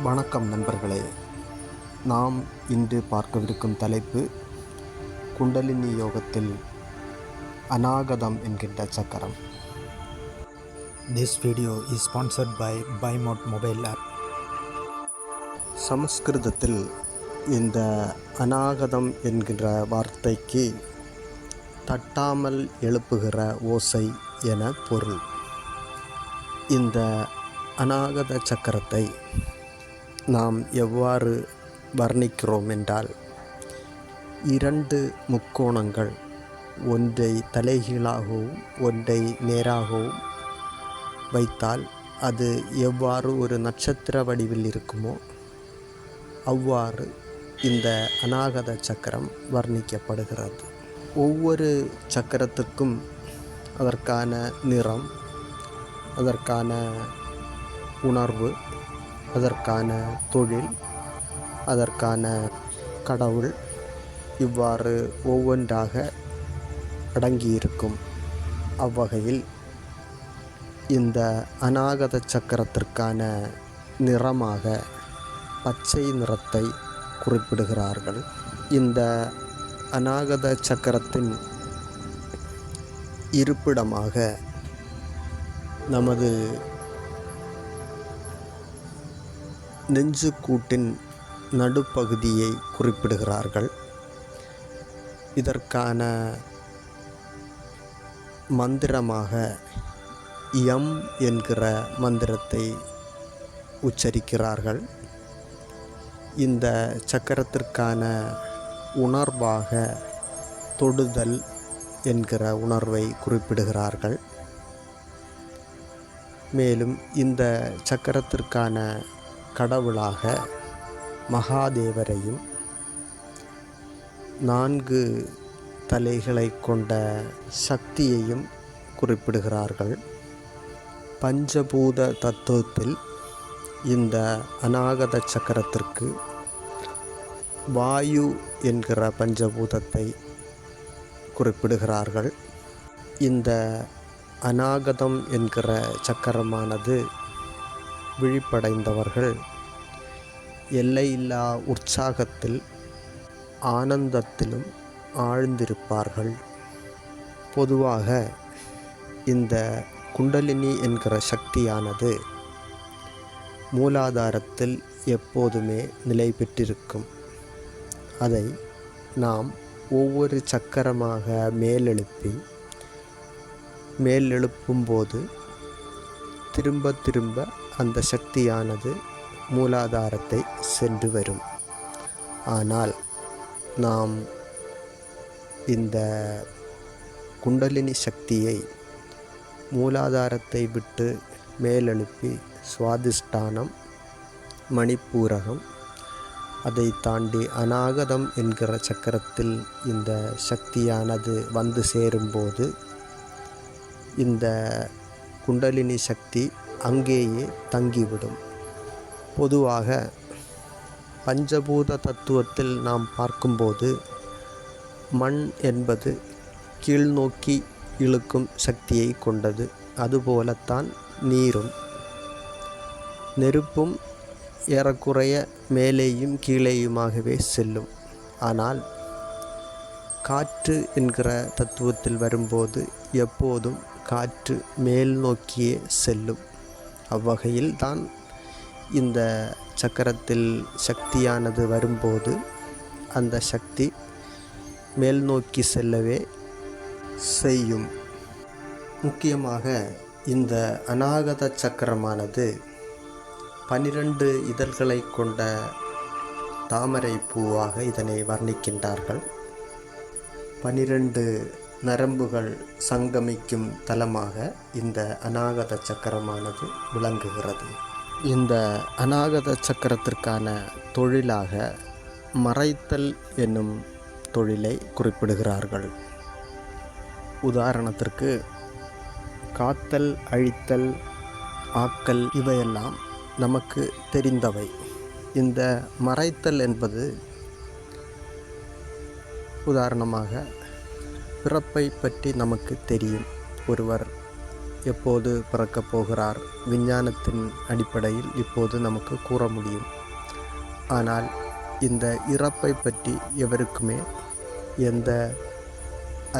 வணக்கம் நண்பர்களே. நாம் இன்று பார்க்கவிருக்கும் தலைப்பு குண்டலினி யோகத்தில் அநாகதம் என்கின்ற சக்கரம். This video is sponsored by BuyMod mobile app. சமஸ்கிருதத்தில் இந்த அநாகதம் என்கின்ற வார்த்தைக்கு தட்டாமல் எழுப்புகிற ஓசை என பொருள். இந்த அநாகத சக்கரத்தை நாம் எவ்வாறு வர்ணிக்கிறோம் என்றால், 2 முக்கோணங்கள் ஒன்றை தலைகீழாகவும் ஒன்றை நேராகவும் வைத்தால் அது எவ்வாறு ஒரு நட்சத்திர வடிவில் இருக்குமோ அவ்வாறு இந்த அநாகத சக்கரம் வர்ணிக்கப்படுகிறது. ஒவ்வொரு சக்கரத்துக்கும் அதற்கான நிறம், அதற்கான உணர்வு, அதற்கான தொழில், அதற்கான கடவுள் இவ்வாறு ஒவ்வொன்றாக அடங்கியிருக்கும். அவ்வகையில் இந்த அநாகத சக்கரத்திற்கான நிறமாக பச்சை நிறத்தை குறிப்பிடுகிறார்கள். இந்த அநாகத சக்கரத்தின் இருப்பிடமாக நமது நெஞ்சுக்கூட்டின் நடுப்பகுதியை குறிப்பிடுகிறார்கள். இதற்கான மந்திரமாக யம் என்கிற மந்திரத்தை உச்சரிக்கிறார்கள். இந்த சக்கரத்திற்கான உணர்வாக தொடுதல் என்கிற உணர்வை குறிப்பிடுகிறார்கள். மேலும் இந்த சக்கரத்திற்கான கடவுளாக மகாதேவரையும் 4 தலைகளை கொண்ட சக்தியையும் குறிப்பிடுகிறார்கள். பஞ்சபூத தத்துவத்தில் இந்த அநாகத சக்கரத்திற்கு வாயு என்கிற பஞ்சபூதத்தை குறிப்பிடுகிறார்கள். இந்த அநாகதம் என்கிற சக்கரமானது விழிப்படைந்தவர்கள் எல்லையில்லா உற்சாகத்தில் ஆனந்தத்திலும் ஆழ்ந்திருப்பார்கள். பொதுவாக இந்த குண்டலினி என்கிற சக்தியானது மூலாதாரத்தில் எப்போதுமே நிலை பெற்றிருக்கும். அதை நாம் ஒவ்வொரு சக்கரமாக மேலெழுப்பும்போது திரும்ப திரும்ப அந்த சக்தியானது மூலாதாரத்தை சென்று வரும். ஆனால் நாம் இந்த குண்டலினி சக்தியை மூலாதாரத்தை விட்டு மேலெழுப்பி சுவாதிஷ்டானம், மணிப்பூரகம், அதை தாண்டி அநாகதம் என்கிற சக்கரத்தில் இந்த சக்தியானது வந்து சேரும்போது இந்த குண்டலினி சக்தி அங்கேயே தங்கிவிடும். பொதுவாக பஞ்சபூத தத்துவத்தில் நாம் பார்க்கும்போது மண் என்பது கீழ்நோக்கி இழுக்கும் சக்தியை கொண்டது. அதுபோலத்தான் நீரும். நெருப்பும் ஏறக்குறைய மேலேயும் கீழேயுமாகவே செல்லும். ஆனால் காற்று என்கிற தத்துவத்தில் வரும்போது எப்போதும் காற்று மேல் நோக்கியே செல்லும். அவ்வகையில் தான் இந்த சக்கரத்தில் சக்தியானது வரும்போது அந்த சக்தி மேல் நோக்கி செல்லவே செய்யும். முக்கியமாக இந்த அநாகத சக்கரமானது 12 இதழ்களை கொண்ட தாமரை பூவாக இதனை வர்ணிக்கின்றார்கள். 12 நரம்புகள் சங்கமிக்கும் தலமாக இந்த அநாகத சக்கரமானது விளங்குகிறது. இந்த அநாகத சக்கரத்திற்கான தொழிலாக மறைத்தல் என்னும் தொழிலை குறிப்பிடுகிறார்கள். உதாரணத்திற்கு காத்தல், அழித்தல், ஆக்கல் இவையெல்லாம் நமக்கு தெரிந்தவை. இந்த மறைத்தல் என்பது உதாரணமாக பிறப்பை பற்றி நமக்கு தெரியும். ஒருவர் எப்போது பிறக்கப் போகிறார், விஞ்ஞானத்தின் அடிப்படையில் இப்போது நமக்கு கூற முடியும். ஆனால் இந்த இறப்பை பற்றி எவருக்குமே எந்த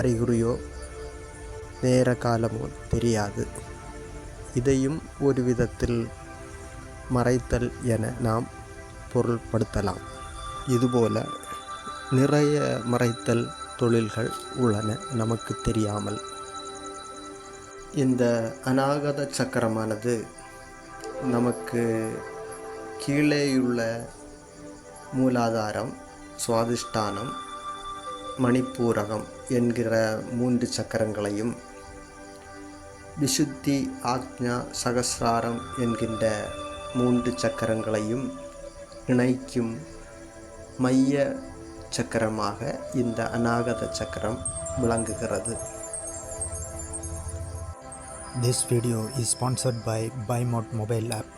அறிகுறியோ நேர காலமோ தெரியாது. இதையும் ஒரு விதத்தில் மறைத்தல் என நாம் பொருள்படுத்தலாம். இதுபோல நிறைய மறைத்தல் தொழில்கள் உள்ளன நமக்கு தெரியாமல். இந்த அநாகத சக்கரமானது நமக்கு கீழேயுள்ள மூலாதாரம், சுவாதிஷ்டானம், மணிப்பூரகம் என்கிற 3 சக்கரங்களையும், விசுத்தி, ஆக்ஞா, சகசிராரம் என்கின்ற 3 சக்கரங்களையும் இணைக்கும் மைய சக்கரமாக இந்த அநாகத சக்கரம் விளங்குகிறது. This video is sponsored by BuyMod mobile app.